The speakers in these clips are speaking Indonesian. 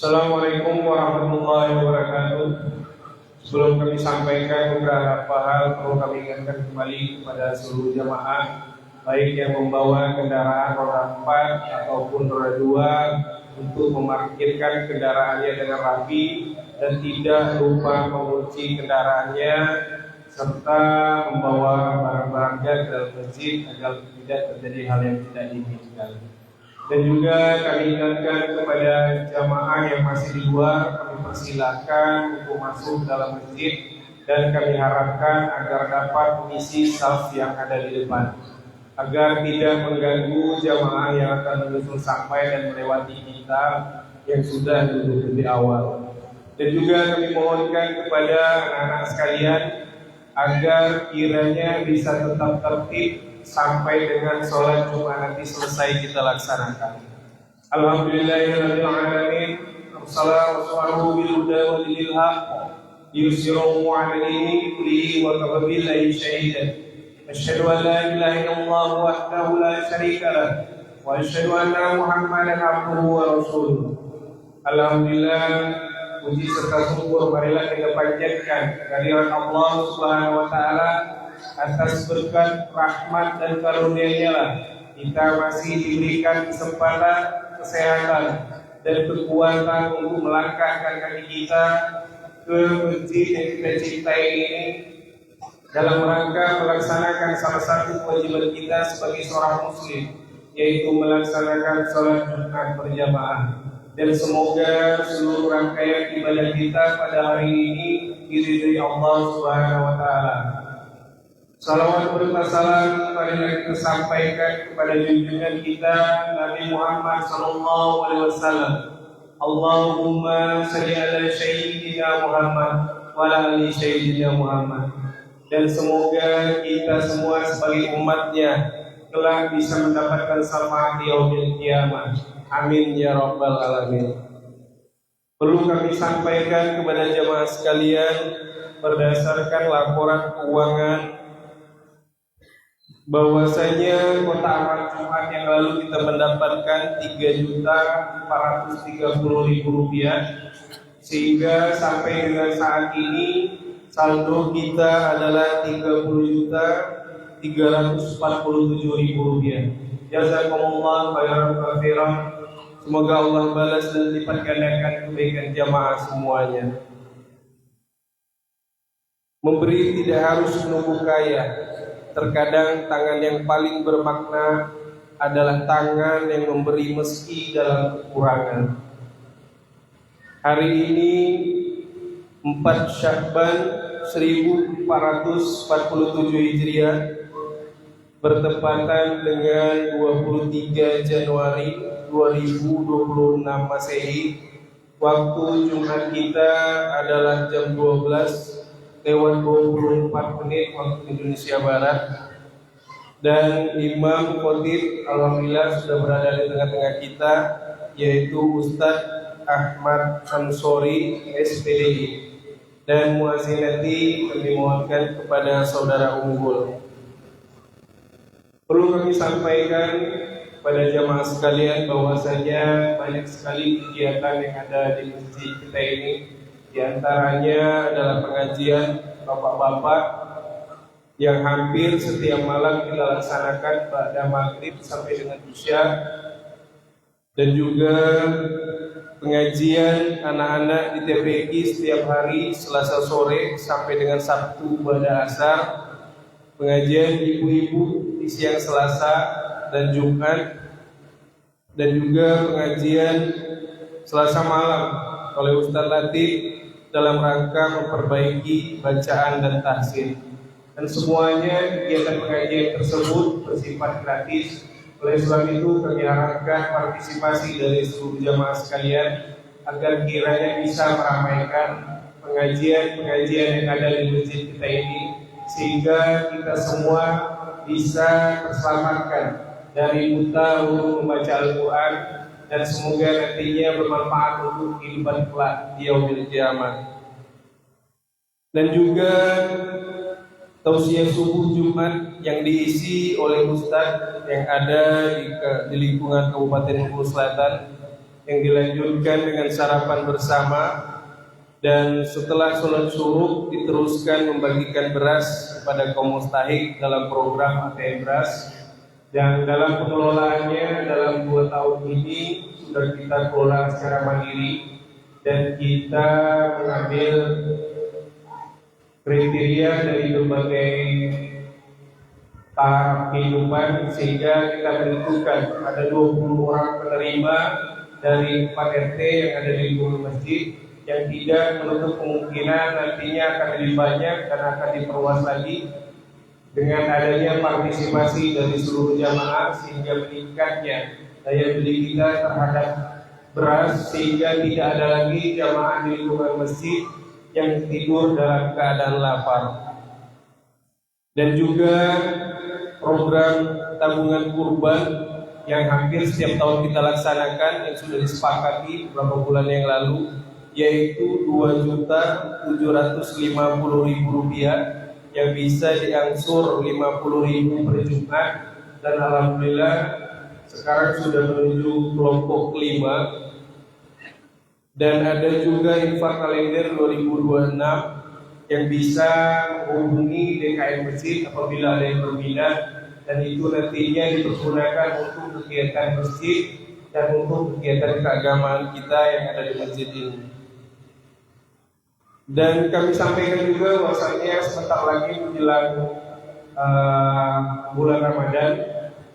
Assalamualaikum warahmatullahi wabarakatuh. Sebelum kami sampaikan beberapa hal, perlu kami ingatkan kembali kepada seluruh jamaah, baik yang membawa kendaraan roda 4 ataupun roda 2, untuk memarkirkan kendaraannya dengan rapi dan tidak lupa mengunci kendaraannya, serta membawa barang-barangnya ke dalam masjid agar tidak terjadi hal yang tidak diinginkan. Dan juga kami ingatkan kepada jamaah yang masih di luar, kami persilakan untuk masuk dalam masjid, dan kami harapkan agar dapat mengisi saf yang ada di depan, agar tidak mengganggu jamaah yang akan menyusul sampai dan melewati kita yang sudah duduk lebih awal. Dan juga kami mohonkan kepada anak-anak sekalian agar kiranya bisa tetap tertib sampai dengan sholat Jumat nanti selesai kita laksanakan. Alhamdulillahirabbil alamin, wassalatu bil huda wa dinil haqq, yusirru 'ala dini kulli wa kafa billahi shahidan. Asyhadu an la ilaha illallah wahdahu la syarika lah, wa asyhadu anna Muhammadan abduhu wa rasuluh. Alhamdulillah, puji serta syukur marilah kita panjatkan kehadirat Allah Subhanahu wa taala. Atas berkat rahmat dan karunia-Nya lah kita masih diberikan kesempatan, kesehatan, dan kekuatan untuk melangkahkan kaki kita ke masjid yang kita cintai ini dalam rangka melaksanakan salah satu kewajiban kita sebagai seorang muslim, yaitu melaksanakan sholat Jumat berjamaah. Dan semoga seluruh rangkaian ibadah kita pada hari ini diridhai Allah Subhanahu wa taala. Salawat berupa salam marilah kita sampaikan kepada junjungan kita Nabi Muhammad sallallahu alaihi wasallam. Allahumma shalli ala sayyidina Muhammad wa ala ali sayyidina Muhammad. Dan semoga kita semua sebagai umatnya kelak bisa mendapatkan syafaat di yaumil qiyamah. Amin ya rabbal alamin. Perlu kami sampaikan kepada jemaah sekalian, berdasarkan laporan keuangan bahwasanya kota amal Jumat yang lalu kita mendapatkan Rp3.430.000, sehingga sampai dengan saat ini saldo kita adalah Rp3.347.000. Jazakumullah khairan katsiran. Semoga Allah balas dan lipat gandakan kebaikan jamaah semuanya. Memberi tidak harus menunggu kaya. Terkadang tangan yang paling bermakna adalah tangan yang memberi meski dalam kekurangan. Hari ini 4 Sya'ban 1447 Hijriah bertepatan dengan 23 Januari 2026 Masehi. Waktu Jumat kita adalah jam 12:24 waktu Indonesia Barat, dan Imam Khotib alhamdulillah sudah berada di tengah-tengah kita, yaitu Ustadz Ahmad Ansori SPDI, dan muazzinati kami mohonkan kepada saudara unggul. Perlu kami sampaikan pada jamaah sekalian bahwasanya banyak sekali kegiatan yang ada di masjid kita ini. Di antaranya adalah pengajian bapak-bapak yang hampir setiap malam kita laksanakan pada maghrib sampai dengan isya, dan juga pengajian anak-anak di TPQ setiap hari Selasa sore sampai dengan Sabtu pada asar, pengajian ibu-ibu di siang Selasa dan Jumat, dan juga pengajian Selasa malam oleh Ustadz Latif dalam rangka memperbaiki bacaan dan tahsin. Dan semuanya kegiatan pengajian tersebut bersifat gratis. Oleh sebab itu kami harapkan partisipasi dari seluruh jamaah sekalian agar kiranya bisa meramaikan pengajian-pengajian yang ada di masjid kita ini, sehingga kita semua bisa terselamatkan dari buta huruf membaca Al-Quran, dan semoga nantinya bermanfaat untuk kehidupan kelak di yaumil qiyamah. Dan juga tausiah subuh Jumat yang diisi oleh Ustadz yang ada di lingkungan Kabupaten Bengkulu Selatan, yang dilanjutkan dengan sarapan bersama, dan setelah sholat syuruk diteruskan membagikan beras kepada kaum mustahik dalam program ATM Beras. Dan dalam pengelolaannya dalam 2 tahun ini sudah kita kelola secara mandiri, dan kita mengambil kriteria dari berbagai tahap kehidupan sehingga kita menentukan ada 20 orang penerima dari 4 RT yang ada di lingkungan masjid, yang tidak menutup kemungkinan nantinya akan lebih banyak dan akan diperluas lagi dengan adanya partisipasi dari seluruh jamaah, sehingga meningkatnya daya beli kita terhadap beras, sehingga tidak ada lagi jamaah di lingkungan masjid yang tidur dalam keadaan lapar. Dan juga program tabungan kurban yang hampir setiap tahun kita laksanakan, yang sudah disepakati beberapa bulan yang lalu, yaitu Rp2.750.000 yang bisa diangsur 50.000 per Jumat, dan alhamdulillah sekarang sudah menuju kelompok 5. Dan ada juga infak kalender 2026 yang bisa menghubungi DKM Masjid apabila ada yang berminat, dan itu nantinya dipergunakan untuk kegiatan masjid dan untuk kegiatan keagamaan kita yang ada di masjid ini. Dan kami sampaikan juga bahwasanya sebentar lagi menjelang bulan Ramadan,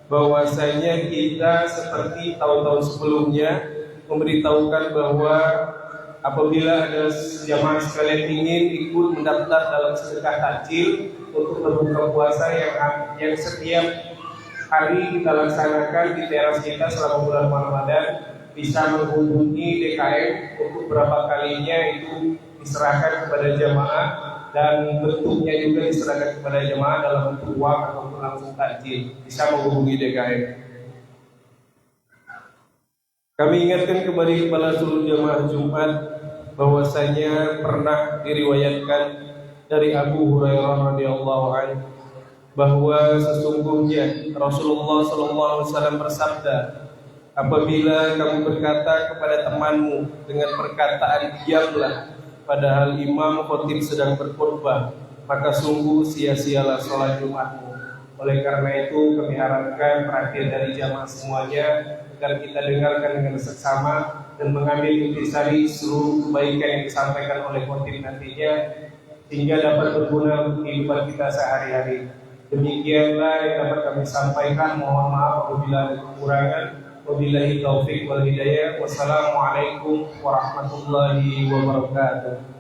bahwasanya kita seperti tahun-tahun sebelumnya memberitahukan bahwa apabila ada jamaah sekalian ingin ikut mendaftar dalam sedekah takjil untuk berbuka puasa yang setiap hari kita laksanakan di teras kita selama bulan Ramadan, bisa menghubungi DKM untuk berapa kalinya itu diserahkan kepada jamaah, dan bentuknya juga diserahkan kepada jamaah dalam bentuk uang ataupun langsung takjil. Bisa menghubungi DKM. Kami ingatkan kembali kepada seluruh jamaah Jumat bahwasanya pernah diriwayatkan dari Abu Hurairah radhiyallahu anhu bahwa sesungguhnya Rasulullah SAW bersabda, apabila kamu berkata kepada temanmu dengan perkataan diamlah, padahal imam khotib sedang berkhutbah, maka sungguh sia-sialah sholat Jumatmu. Oleh karena itu kami harapkan perhatian dari jamaah semuanya agar kita dengarkan dengan seksama dan mengambil intisari seluruh kebaikan yang disampaikan oleh khotib nantinya, sehingga dapat berguna untuk kehidupan kita sehari-hari. Demikianlah yang dapat kami sampaikan. Mohon maaf apabila ada kekurangan. Wabillahi taufik wal hidayah. Wassalamualaikum warahmatullahi wabarakatuh.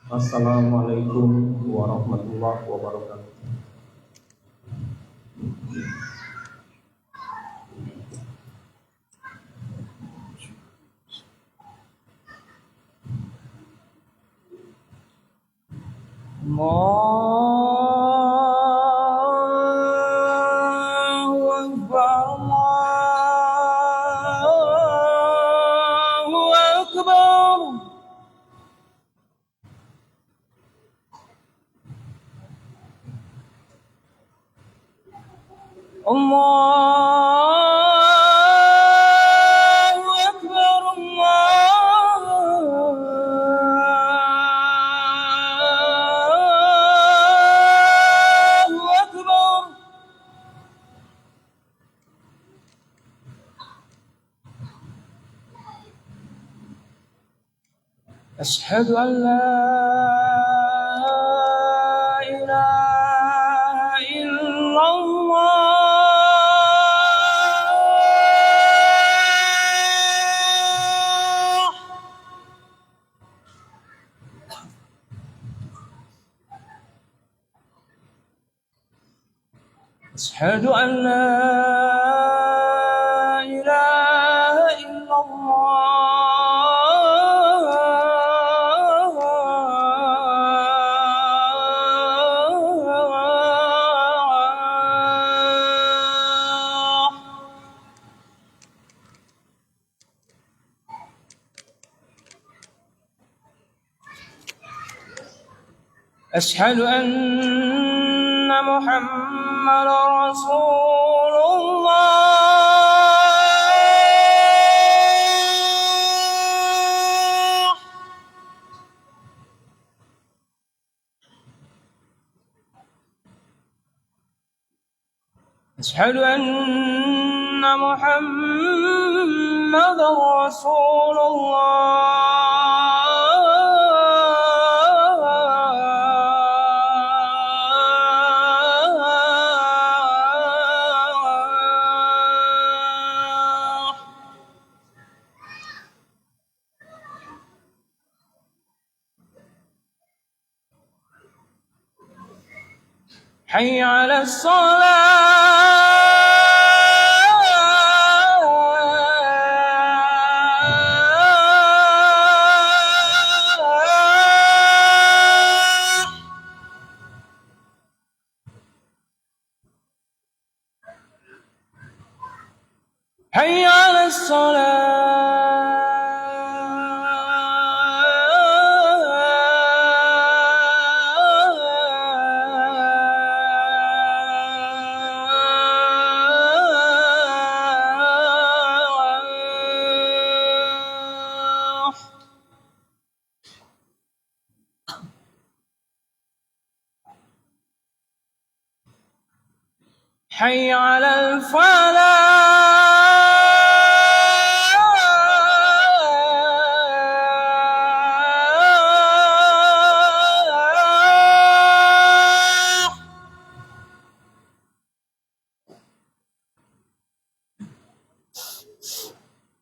Assalamualaikum warahmatullahi wabarakatuh. Allahu Akbar, Allahu Akbar. الله أكبر الله أكبر أشهد أن لا إله إلا الله أشهد أن لا إله إلا الله أشهد أن محمد رسول الله أشهد أن محمد رسول الله حي على الصلاة حي على الصلاة حي على الفلاح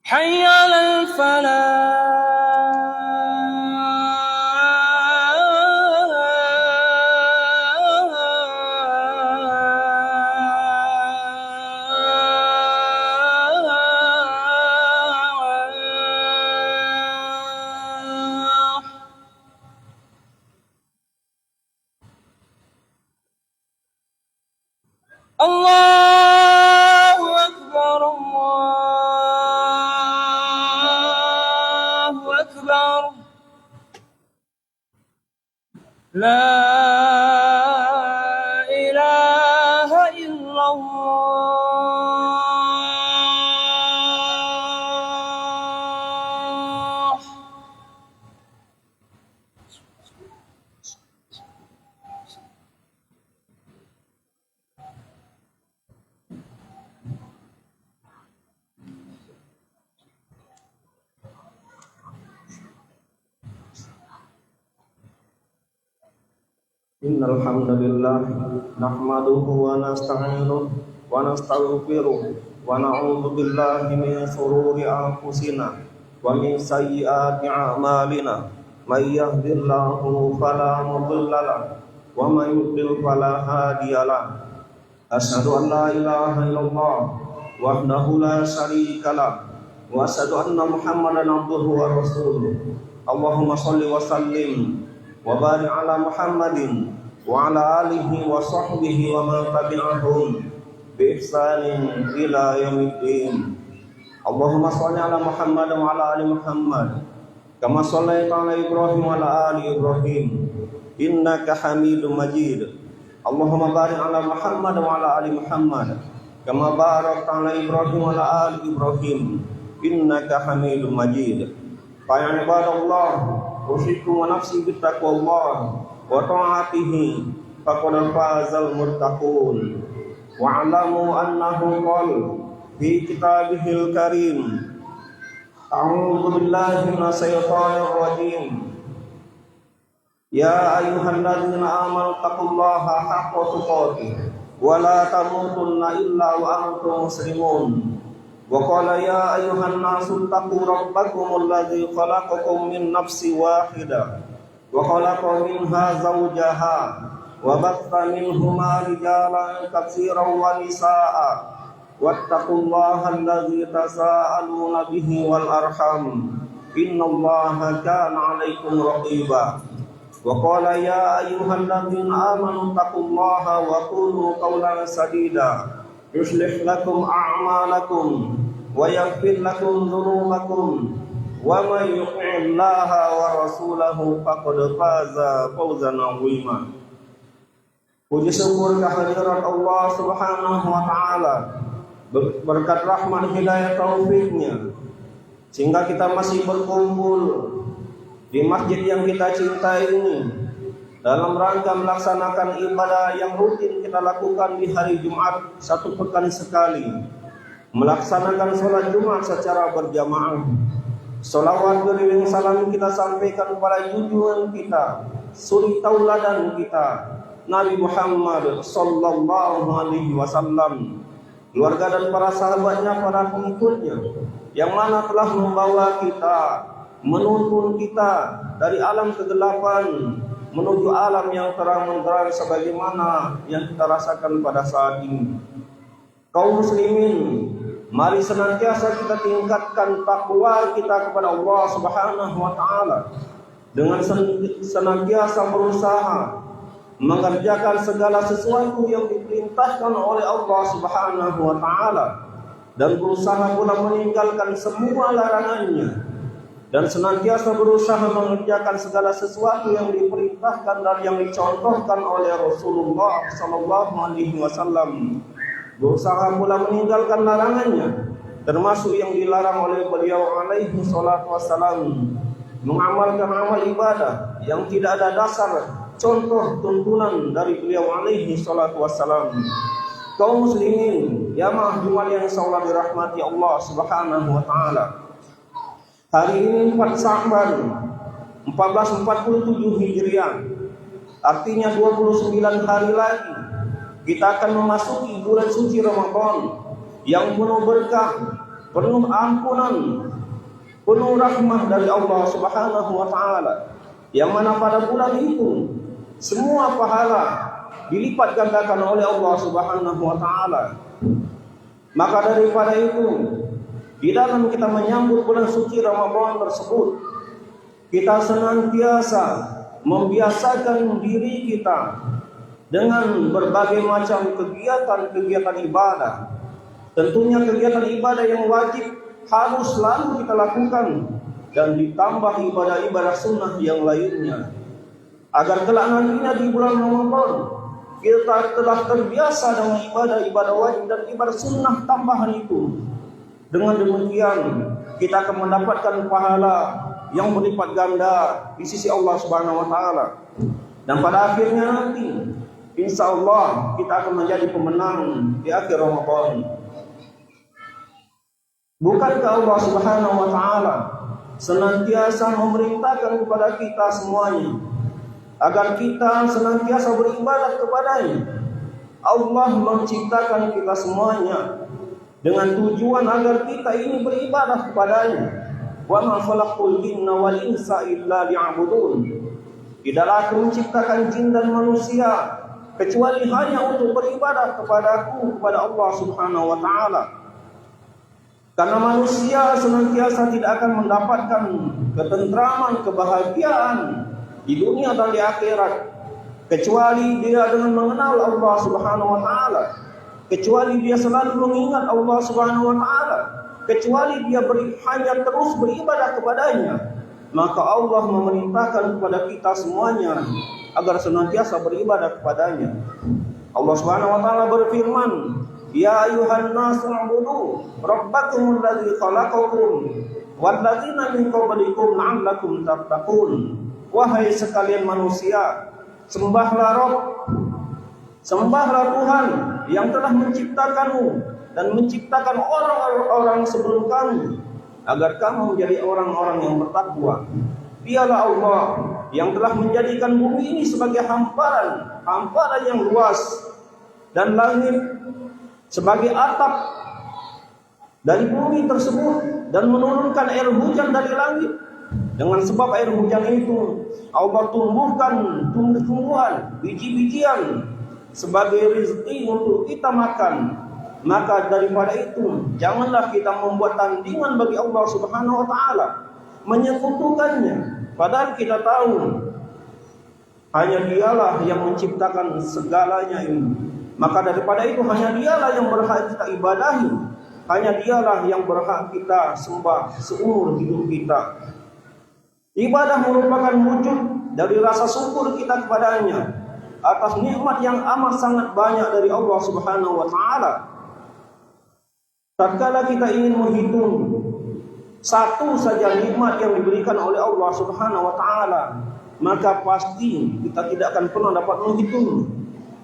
حي على الفلاح الله أكبر الله أكبر لا إله إلا الله Innal hamdalillah nahmaduhu wa nasta'inuhu wa nastaghfiruh wa na'udzu billahi min shururi anfusina wa min sayyiati a'malina may yahdihillahu fala mudilla lahu wa may yudlil fala hadiya lahu asyhadu an la ilaha illallah wahdahu la syarika lahu wa asyhadu anna muhammadan abduhu wa rasuluh. Allahumma shalli wa sallim wa barik ala Muhammadin wa ala alihi wa sahbihi wa man tabi'ahum bi ihsanin ila yaumiddin. Allahumma shalli ala Muhammad wa ala ali Muhammad kama shallaita ala Ibrahim wa ala ali Ibrahim innaka Hamidum Majid. Allahumma barik ala Muhammad wa ala ali Muhammad كما باركت على إبراهيم وعلى آل إبراهيم إنك حميد مجيد. فيا عباد الله أوصيكم ونفسي بتقوى الله وطاعته فقد فاز المتقون. واعلموا أنه قال في كتابه الكريم: أعوذ بالله من الشيطان الرجيم. يا أيها الذين آمنوا اتقوا الله حق تقاته ولا تموتن إلا وأنتم مسلمون. وقال: يا أيها الناس اتقوا ربكم الذي خلقكم من نفس واحدة وخلق منها زوجها وبث منهما رجالا كثيرا ونساء واتقوا الله الذي تساءلون به والأرحام إن الله كان عليكم رقيبا. وقال: يا أيها الذين آمنوا اتقوا الله وقولوا قولا سديدا يصلح لكم أعمالكم ويغفر لكم ذنوبكم ومن يطع الله ورسوله فقد فاز فوزا عظيما. Puji syukur kehadirat Allah Subhanahu wa taala, berkat rahmat hidayah taufiknya sehingga kita masih berkumpul di masjid yang kita cintai ini dalam rangka melaksanakan ibadah yang rutin kita lakukan di hari Jumat satu pekan sekali, melaksanakan sholat Jumat secara berjamaah. Salawat beriring salam kita sampaikan kepada junjungan kita, suri tauladan kita, Nabi Muhammad sallallahu alaihi wasallam, keluarga dan para sahabatnya, para pengikutnya, yang mana telah membawa kita, menuntun kita dari alam kegelapan menuju alam yang terang benderang sebagaimana yang kita rasakan pada saat ini. Kaum muslimin, mari senantiasa kita tingkatkan takwa kita kepada Allah Subhanahu wa taala dengan senantiasa berusaha mengerjakan segala sesuatu yang diperintahkan oleh Allah Subhanahu wa taala dan berusaha pula meninggalkan semua larangannya, dan senantiasa berusaha mengerjakan segala sesuatu yang diperintahkan dan yang dicontohkan oleh Rasulullah sallallahu alaihi wasallam. Berusaha pula meninggalkan larangannya, termasuk yang dilarang oleh beliau alaihi salatu wassalam, mengamalkan amal ibadah yang tidak ada dasar contoh tuntunan dari beliau alaihi salatu wassalam. Kaum muslimin, jamaah Jumat yang insyaallah dirahmati Allah Subhanahu wa taala. Hari ini 4 Sya'ban 1447 Hijriah, artinya 29 hari lagi kita akan memasuki bulan suci Ramadan yang penuh berkah, penuh ampunan, penuh rahmah dari Allah Subhanahu wa taala, yang mana pada bulan itu semua pahala dilipat gandakan oleh Allah Subhanahu wa taala. Maka daripada itu, di dalam kita menyambut bulan suci Ramadan tersebut, kita senantiasa membiasakan diri kita dengan berbagai macam kegiatan-kegiatan ibadah. Tentunya kegiatan ibadah yang wajib harus selalu kita lakukan, dan ditambah ibadah-ibadah sunnah yang lainnya, agar kelak nantinya di bulan Ramadan kita telah terbiasa dengan ibadah-ibadah wajib dan ibadah sunnah tambahan itu. Dengan demikian kita akan mendapatkan pahala yang berlipat ganda di sisi Allah Subhanahu wa taala, dan pada akhirnya nanti insyaallah kita akan menjadi pemenang di akhir Ramadan. Bukankah Allah Subhanahu wa taala senantiasa memerintahkan kepada kita semuanya agar kita senantiasa beribadah kepadanya? Allah menciptakan kita semuanya dengan tujuan agar kita ini beribadah kepadanya. Wa ma khalaqul jinna wal insa illa liya'budun. Tidaklah aku menciptakan jin dan manusia kecuali hanya untuk beribadah kepadaku, kepada Allah Subhanahu wa taala. Karena manusia senantiasa tidak akan mendapatkan ketentraman, kebahagiaan di dunia dan di akhirat kecuali dia dengan mengenal Allah Subhanahu wa taala, kecuali dia selalu mengingat Allah Subhanahu wa taala, kecuali dia hanya terus beribadah kepadanya. Maka Allah memerintahkan kepada kita semuanya agar senantiasa beribadah kepadanya. Allah Subhanahu wa taala berfirman, Ya ayuhan nasu ubudu rabbakumul ladzi khalaqakum wal ladzina min qablikum la'allakum tattaqun. Wahai sekalian manusia, sembahlah Rabb, sembahlah Tuhan yang telah menciptakanmu dan menciptakan orang-orang sebelum kamu, agar kamu menjadi orang-orang yang bertakwa. Dialah Allah yang telah menjadikan bumi ini sebagai hamparan yang luas, dan langit sebagai atap dari bumi tersebut, dan menurunkan air hujan dari langit. Dengan sebab air hujan itu Allah tumbuhkan tumbuh-tumbuhan, biji-bijian sebagai rezeki untuk kita makan. Maka daripada itu, janganlah kita membuat tandingan bagi Allah Subhanahu wa taala, menyekutukannya, padahal kita tahu hanya Dialah yang menciptakan segalanya ini. Maka daripada itu, hanya Dialah yang berhak kita ibadahi, hanya Dialah yang berhak kita sembah seumur hidup kita. Ibadah merupakan wujud dari rasa syukur kita kepadanya atas nikmat yang amat sangat banyak dari Allah Subhanahu wa taala. Tatkala kita ingin menghitung satu saja nikmat yang diberikan oleh Allah Subhanahu wa taala, maka pasti kita tidak akan pernah dapat menghitung.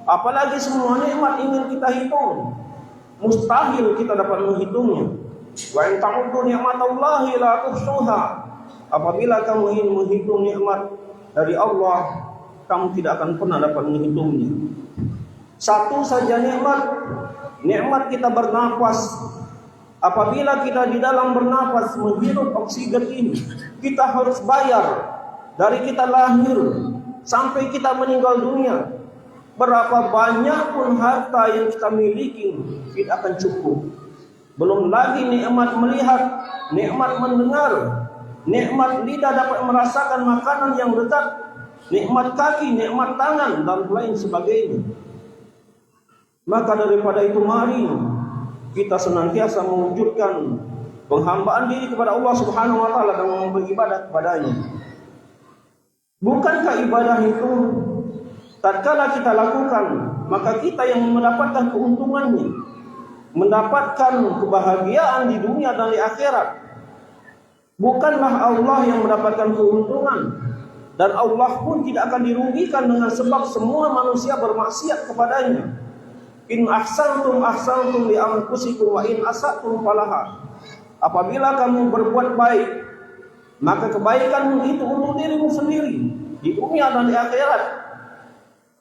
Apalagi semua nikmat ingin kita hitung, mustahil kita dapat menghitungnya. Wa in ta'uddu ni'matallahi la tuhsuha. Apabila kamu ingin menghitung nikmat dari Allah, kamu tidak akan pernah dapat menghitungnya. Satu saja nikmat kita bernapas. Apabila kita di dalam bernapas menghirup oksigen ini, kita harus bayar dari kita lahir sampai kita meninggal dunia. Berapa banyak pun harta yang kita miliki tidak akan cukup. Belum lagi nikmat melihat, nikmat mendengar, nikmat lidah dapat merasakan makanan yang lezat, nikmat kaki, nikmat tangan, dan lain sebagainya. Maka daripada itu, mari kita senantiasa mewujudkan penghambaan diri kepada Allah Subhanahu wa taala dan beribadah kepadanya. Bukankah ibadah itu tatkala kita lakukan, maka kita yang mendapatkan keuntungannya, mendapatkan kebahagiaan di dunia dan di akhirat. Bukanlah Allah yang mendapatkan keuntungan, dan Allah pun tidak akan dirugikan dengan sebab semua manusia bermaksiat kepadanya. In ahsantum ahsantum li anfusikum wa in asatum falaha. Apabila kamu berbuat baik, maka kebaikanmu itu untuk dirimu sendiri di dunia dan di akhirat.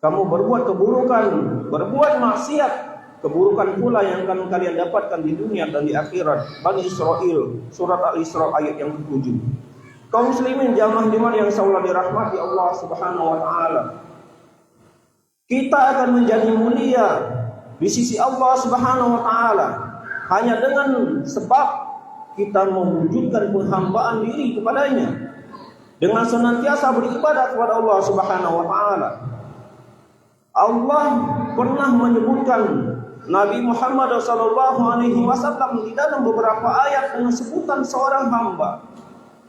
Kamu berbuat keburukan, berbuat maksiat, keburukan pula yang akan kalian dapatkan di dunia dan di akhirat. Bani Israel, surat Al-Isra ayat yang ke-7. Kaum muslimin jamaah yang insyaallah dirahmati Allah Subhanahu wa taala. Kita akan menjadi mulia di sisi Allah Subhanahu wa taala hanya dengan sebab kita mewujudkan penghambaan diri kepadanya dengan senantiasa beribadah kepada Allah Subhanahu wa taala. Allah pernah menyebutkan Nabi Muhammad SAW di dalam beberapa ayat dengan sebutan seorang hamba.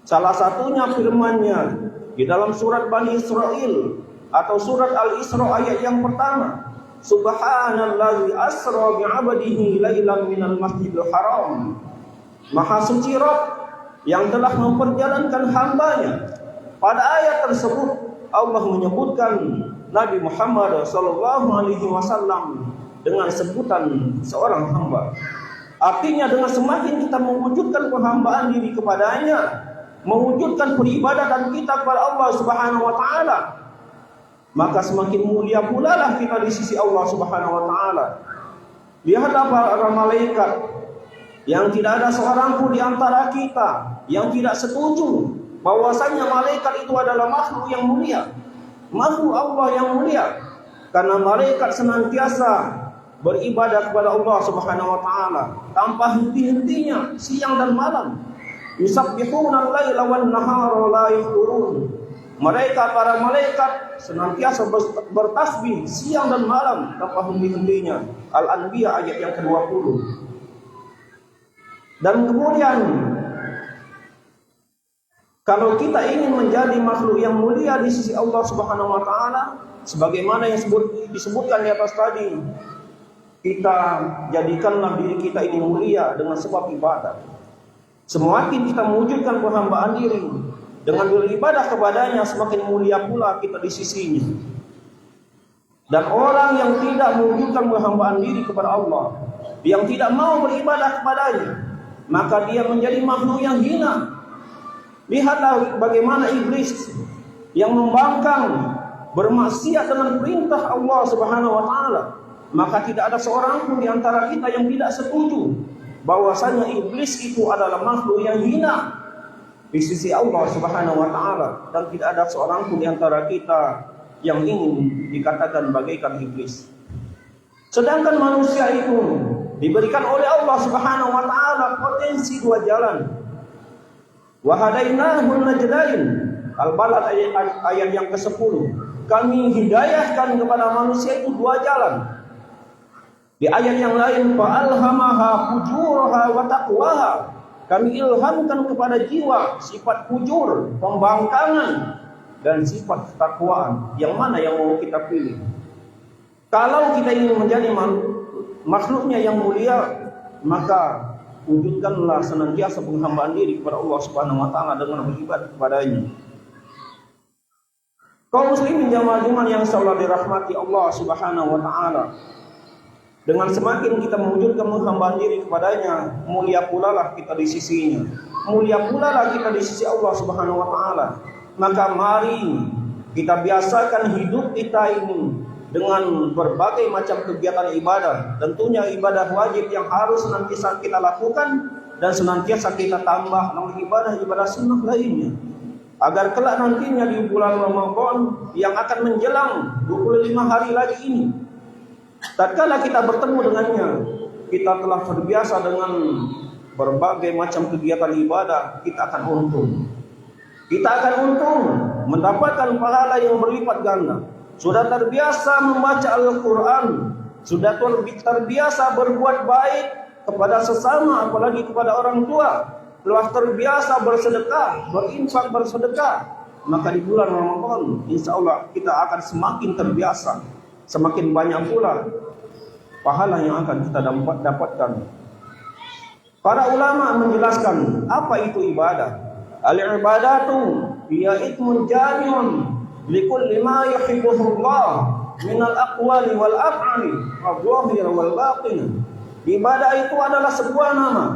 Salah satunya firman-Nya di dalam surat Bani Israel atau surat Al-Isra ayat yang pertama. Subhanallazi asra bi'abdihi lailan minal masjidil haram. Maha suci Rabb yang telah memperjalankan hambanya. Pada ayat tersebut Allah menyebutkan Nabi Muhammad SAW dengan sebutan seorang hamba. Artinya dengan semakin kita mewujudkan penghambaan diri kepadanya, mewujudkan peribadatan kita kepada Allah Subhanahu wa taala, maka semakin mulia pula lah kita di sisi Allah Subhanahu wa taala. Lihatlah para malaikat yang tidak ada seorang pun di antara kita yang tidak setuju bahwasanya malaikat itu adalah makhluk yang mulia, makhluk Allah yang mulia, karena malaikat senantiasa beribadah kepada Allah Subhanahu wa taala tanpa henti-hentinya siang dan malam. Yusabbihuna al-laila wan nahara la yafturun. Mereka para malaikat senantiasa bertasbih siang dan malam tanpa henti-hentinya. Al-Anbiya ayat yang ke-20. Dan kemudian kalau kita ingin menjadi makhluk yang mulia di sisi Allah Subhanahu wa taala, sebagaimana yang disebutkan di atas tadi, kita jadikanlah diri kita ini mulia dengan sebab ibadah. Semakin kita mewujudkan penghambaan diri dengan beribadah kepadanya, semakin mulia pula kita di sisinya. Dan orang yang tidak mewujudkan penghambaan diri kepada Allah, yang tidak mau beribadah kepadanya, maka dia menjadi makhluk yang hina. Lihatlah bagaimana iblis yang membangkang bermaksiat dengan perintah Allah Subhanahu wa taala. Maka tidak ada seorang pun di antara kita yang tidak setuju bahwasanya iblis itu adalah makhluk yang hina di sisi Allah Subhanahu wa taala, dan tidak ada seorang pun di antara kita yang ingin dikatakan bagaikan iblis. Sedangkan manusia itu diberikan oleh Allah Subhanahu wa taala potensi dua jalan. Wa hadainahun najdain. Al-Balad ayat yang ke-10. Kami hidayahkan kepada manusia itu dua jalan. Di ayat yang lain, fa'alhamaha fujuraha wa taqwaha. Kami ilhamkan kepada jiwa sifat fujur, pembangkangan, dan sifat ketakwaan. Yang mana yang mau kita pilih? Kalau kita ingin menjadi makhluknya yang mulia, maka wujudkanlah senantiasa penghambaan diri kepada Allah Subhanahu wa taala dengan beribadah kepadanya. Kaum muslimin jamaah yang insyaallah dirahmati Allah Subhanahu wa taala, dengan semakin kita mewujudkan penghambaan diri kepadanya, mulia pula lah kita di sisinya, mulia pula lah kita di sisi Allah Subhanahu wa taala. Maka mari kita biasakan hidup kita ini dengan berbagai macam kegiatan ibadah. Tentunya ibadah wajib yang harus senantiasa kita lakukan, dan senantiasa kita tambah dengan ibadah-ibadah sunnah lainnya, agar kelak nantinya di bulan Ramadan yang akan menjelang 25 hari lagi ini, tatkala kita bertemu dengannya, kita telah terbiasa dengan berbagai macam kegiatan ibadah, kita akan untung. Kita akan untung mendapatkan pahala yang berlipat ganda. Sudah terbiasa membaca Al-Quran, sudah terbiasa berbuat baik kepada sesama, apalagi kepada orang tua, telah terbiasa bersedekah, berinfak bersedekah, maka di bulan Ramadan insya Allah kita akan semakin terbiasa, semakin banyak pula pahala yang akan kita dapatkan. Para ulama menjelaskan apa itu ibadah. Al-ibadatu hiya ismun jami'un likulli ma yuhibbuhu Allah min al-aqwali wal af'ali adh-dhahir wal batin. Ibadah itu adalah sebuah nama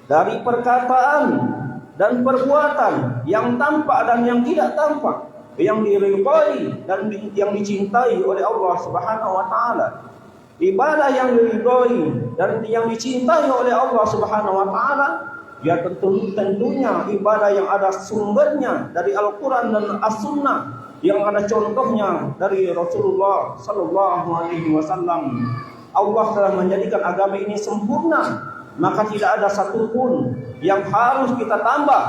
dari perkataan dan perbuatan yang tampak dan yang tidak tampak, yang diridhai dan yang dicintai oleh Allah Subhanahu wa taala. Ibadah yang diridhai dan yang dicintai oleh Allah Subhanahu wa taala, ya tentunya ibadah yang ada sumbernya dari Al-Quran dan As-Sunnah, yang ada contohnya dari Rasulullah Sallallahu Alaihi Wasallam. Allah telah menjadikan agama ini sempurna, maka tidak ada satupun yang harus kita tambah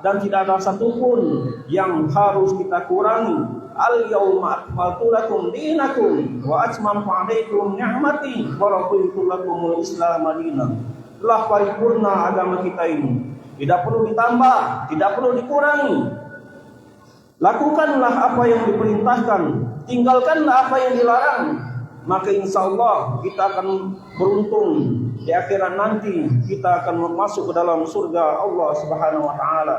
dan tidak ada satupun yang harus kita kurangi. Al-yawma akmaltu lakum dinakum wa atmamtu alaikum ni'mati wa raditu lakumul Islam dinan. Telah paripurna agama kita ini, tidak perlu ditambah, tidak perlu dikurangi. Lakukanlah apa yang diperintahkan, tinggalkanlah apa yang dilarang, maka insya Allah kita akan beruntung. Di akhirat nanti kita akan masuk ke dalam surga Allah Subhanahu wa taala.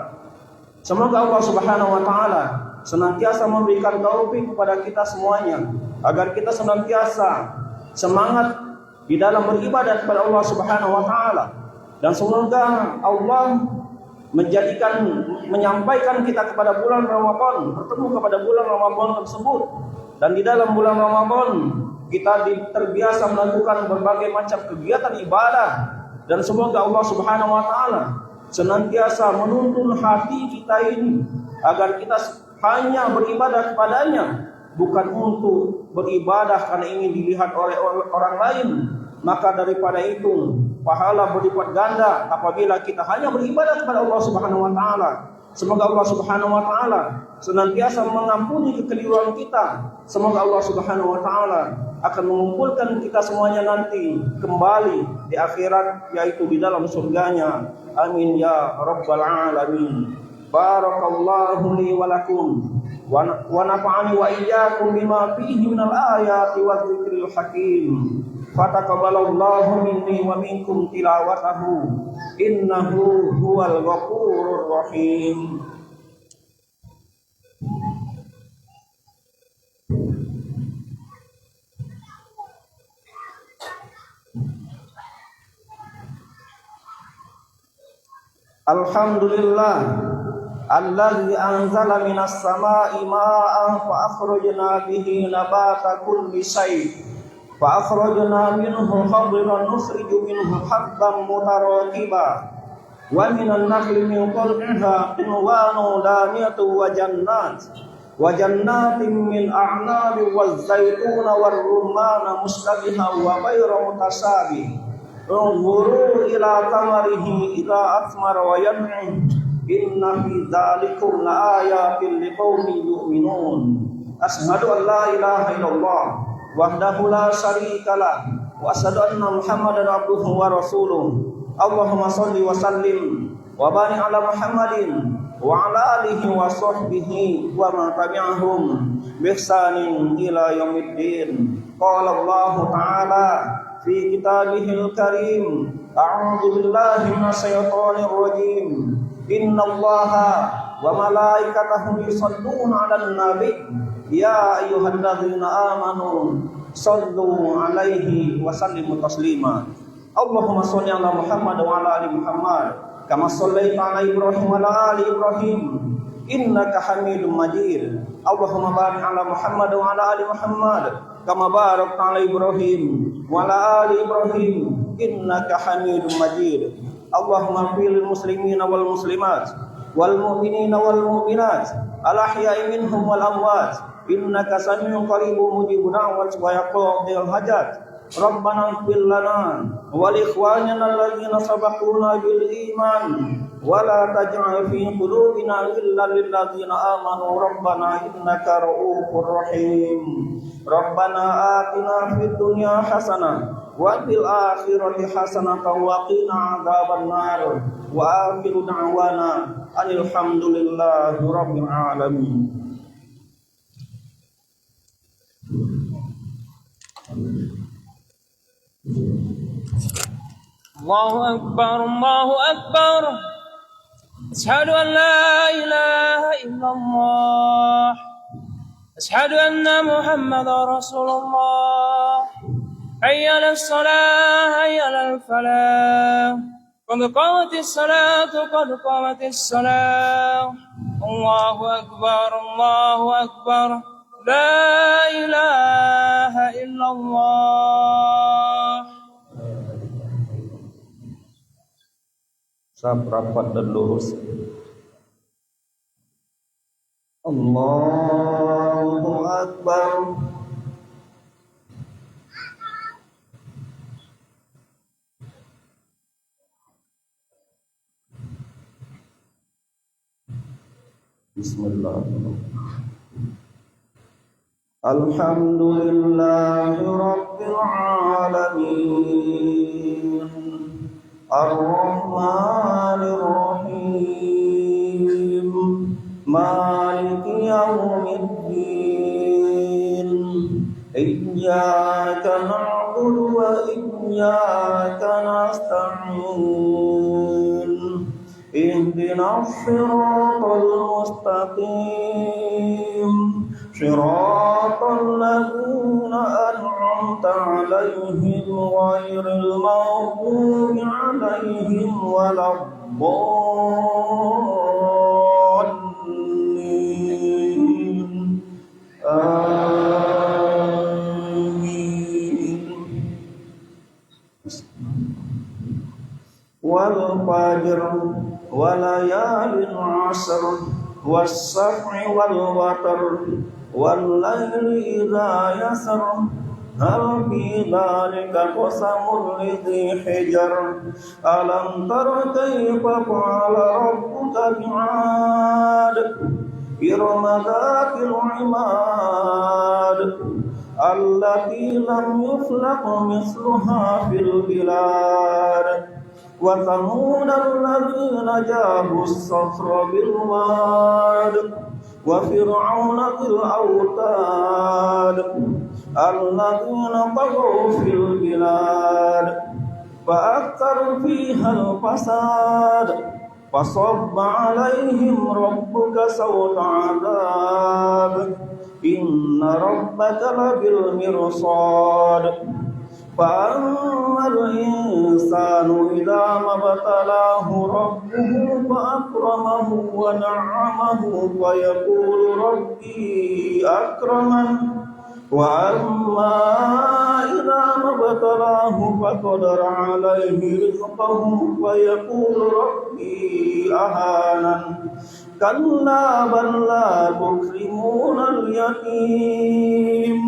Semoga Allah Subhanahu wa taala senantiasa memberikan taufik kepada kita semuanya, agar kita senantiasa semangat di dalam beribadah kepada Allah Subhanahu wa taala, dan semoga Allah menyampaikan kita kepada bulan Ramadan, bertemu kepada bulan Ramadan tersebut, dan di dalam bulan Ramadan kita terbiasa melakukan berbagai macam kegiatan ibadah, dan semoga Allah Subhanahu wa taala senantiasa menuntun hati kita ini agar kita hanya beribadah kepadanya, bukan untuk beribadah karena ingin dilihat oleh orang lain. Maka daripada itu pahala berlipat ganda apabila kita hanya beribadah kepada Allah Subhanahu wa taala. Semoga Allah Subhanahu wa taala senantiasa mengampuni kekeliruan kita. Semoga Allah Subhanahu wa taala akan mengumpulkan kita semuanya nanti kembali di akhirat, yaitu di dalam surganya. Amin ya rabbal alamin. Barakallahu li wa lakum wa nafa'ani wa iyyakum bima fihi minal ayati wa dzikril hakim. Fataqabbalallahu minni wa minkum tilawatahu innahu huwal ghafurur rahim. Alhamdulillah alladzi anzala minas samaa'i ma'an fa akhrajna bihi nabata kulli syai' فأخرجنا منه خضرا نخرج منه حبا متراكبا ومن النخل من طلعها قنوان دانية وجنات من أعناب والزيتون والرمان مشتبها وغير متشابه انظروا إلى ثمره إذا أثمر وينعم إن في ذلكم لآيات لقوم يؤمنون أشهد أن لا إله إلا الله wahdahu la syarikalah wa asyhadu anna Muhammadan abduhu wa rasuluh. Allahumma shalli wa sallim wa barik ala Muhammadin wa ala alihi wa sahbihi wa man tabi'ahum bi ihsanin ila yaumiddin. Qala Allah ta'ala fi kitabihil karim, a'udzu billahi minasy syaithanir rajim. Innallaha wa malaikatahu yusholluna 'alan nabi ya ayyuhalladzina amanu shallu 'alaihi wa sallimu taslima. Allahumma shalli 'ala Muhammad wa 'ala ali Muhammad kama shallaita 'ala Ibrahim wa 'ala ali Ibrahim innaka Hamidum Majid. Allahumma barik 'ala Muhammad wa 'ala ali Muhammad kama barakta 'ala Ibrahim wa 'ala ali Ibrahim innaka Hamidum Majid. Allahumma fil muslimina wal muslimat wal mu'minina wal mu'minat al ahya'i minhum wal amwat innaka sami'un qaribun mujibud da'wat wa yaqdil hajat. Rabbana ighfir lana wa li ikhwanina alladhina sabaquna bil iman wa la taj'al fi qulubina ghillan lil ladzina amanu rabbana innaka ra'ufur rahim. Rabbana atina fid dunya hasanah wa fil akhirati hasanah wa qina adzabannar wa akhiru da'wana alhamdulillahi rabbil alamin. الله أكبر الله أكبر أشهد أن لا إله إلا الله أشهد أن محمد رسول الله حي على الصلاة حي على الفلاح قد قامت الصلاة قد قامت الصلاة الله أكبر الله أكبر لا إله إلا الله. Sab rapat dan lurus. Allahu Akbar. Bismillahirrahmanirrahim. Alhamdulillahi rabbil alamin. Ar-Rahmanir Rahim. Maliki yaumiddin. Iyyaka na'budu wa iyyaka nasta'in. Ihdinas siratal mustaqim. Siratal ladzina an'amta 'alaihim ghairil maghdubi 'alaihim waladdallin. Amin. Wal fajr wa layalin 'ashr was-saf'i wal watr wal layli idza yasr hal fi dhalika qasamul lidhi hijar alam tara kayfa fa'ala rabbuka bi'ad irama dhatil 'imad allati lam yukhlaq mithluha fil bilad wa thamud alladhina jabu as-sakhra bil wad wa fir'auna dhil awtad الذين طغوا في البلاد فأكثروا فيها الفساد فصب عليهم ربك سوط عذاب إن ربك لبالمرصاد فأما الإنسان إذا ما ابتلاه ربه فأكرمه ونعمه فيقول ربي أكرمن وأما إذا ما ابتلاه فقدر عليه رزقه فيقول ربي أهانن كلا بل لا تكرمون اليتيم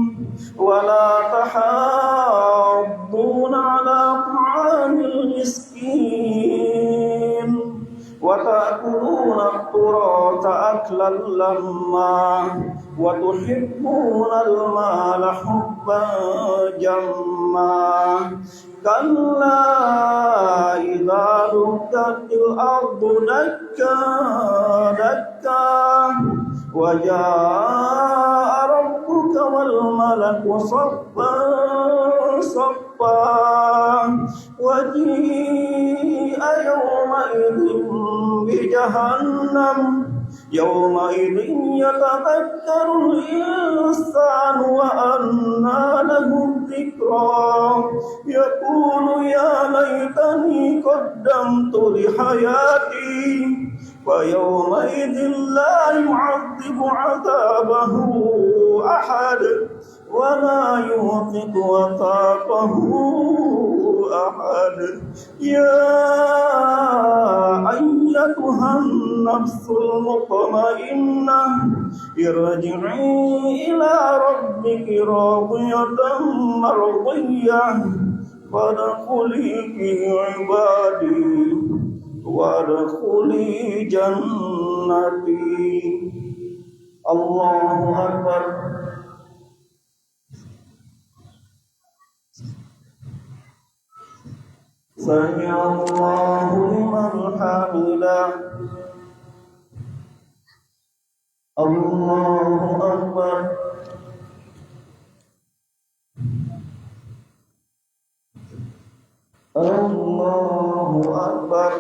ولا تحاضون على طعام المسكين وتأكلون التراث أكلا لما وتحبون المال حبا جما كلا إذا دكت الأرض دكا دكا وجاء ربك والملك صفا صفا وجيء يومئذ بجهنم يومئذ يتذكر الإنسان وأنى له الذكرى يقول يا ليتني قدمت لحياتي فيومئذ لا يعذب عذابه أحد ولا يوثق وثاقه أحد يا أيتها النفس المطمئنة ارجعي إلى ربك راضية مرضية فادخلي في عبادي وادخلي جنتي الله أكبر سمع الله لمن حمده الله أكبر الله أكبر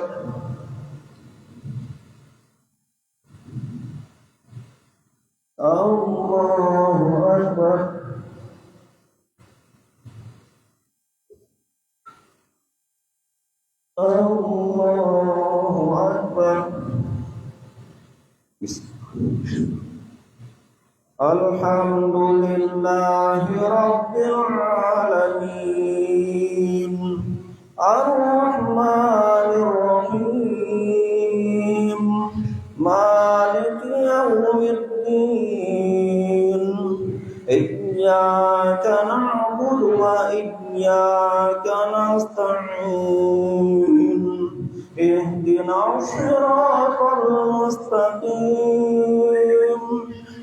الله أكبر الله أكبر الحمد لله رب العالمين الرحمن الرحيم مالك يوم الدين إياك نعبد وإياك نستعين اهدنا الصراط المستقيم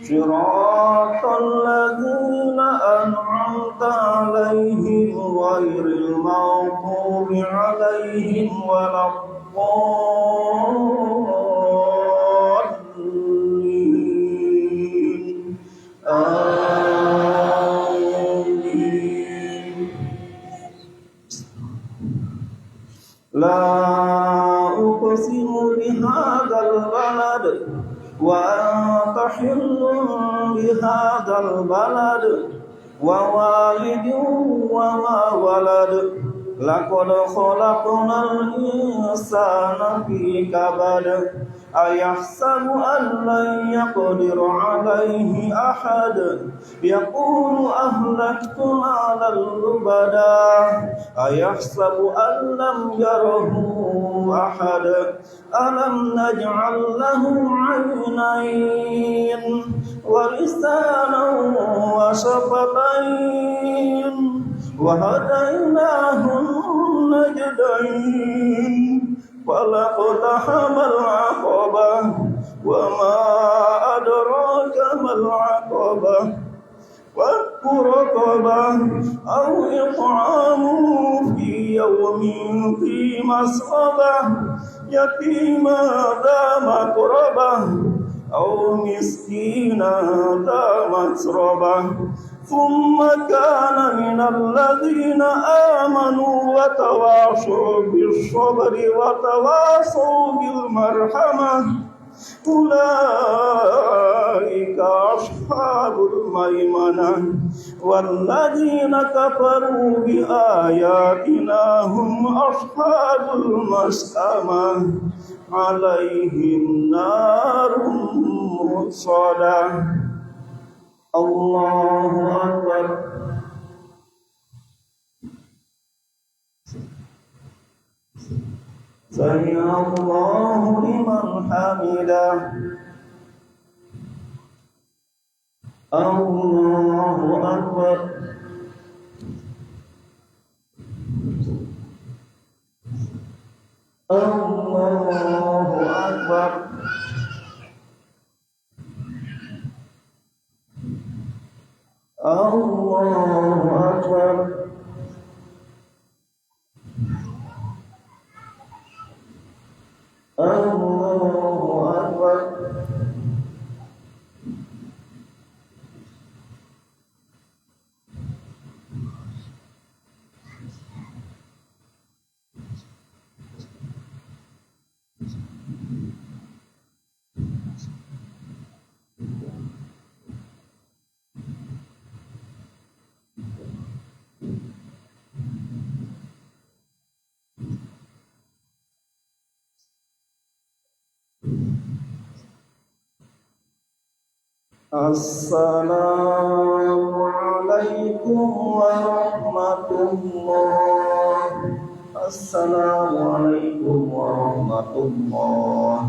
صراط الذين أنعمت عليهم غير المغضوب عليهم ولا الضالين آمين لا أقسم بهذا البلد وأنت حل بهذا البلد ووالد وما ولد لقد خلقنا الإنسان في كبد أيحسب أن لن يقدر عليه أحد يقول أهلكت مالا لبدا أيحسب أن لم يره أحد ألم نجعل له عينين ولسانا وشفتين وهديناه النجدين فلاقتحم العقبة وما أدراك ما العقبة فك رقبة أو إطعام في يوم ذي مسغبة يتيما ذا مقربة أو مسكينا ذا مسربة ثم كان من الذين آمنوا وتواصوا بالصبر وتواصوا بالمرحمة أولئك أصحاب الميمنة والذين كفروا بآياتنا هم أصحاب المسأمة عليهم نار مؤصدة. الله أكبر. سمع الله لمن حمده. الله أكبر. الله أكبر. الله أكبر. الله أكبر. السلام عليكم ورحمة الله. السلام عليكم ورحمة الله.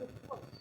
Akbar.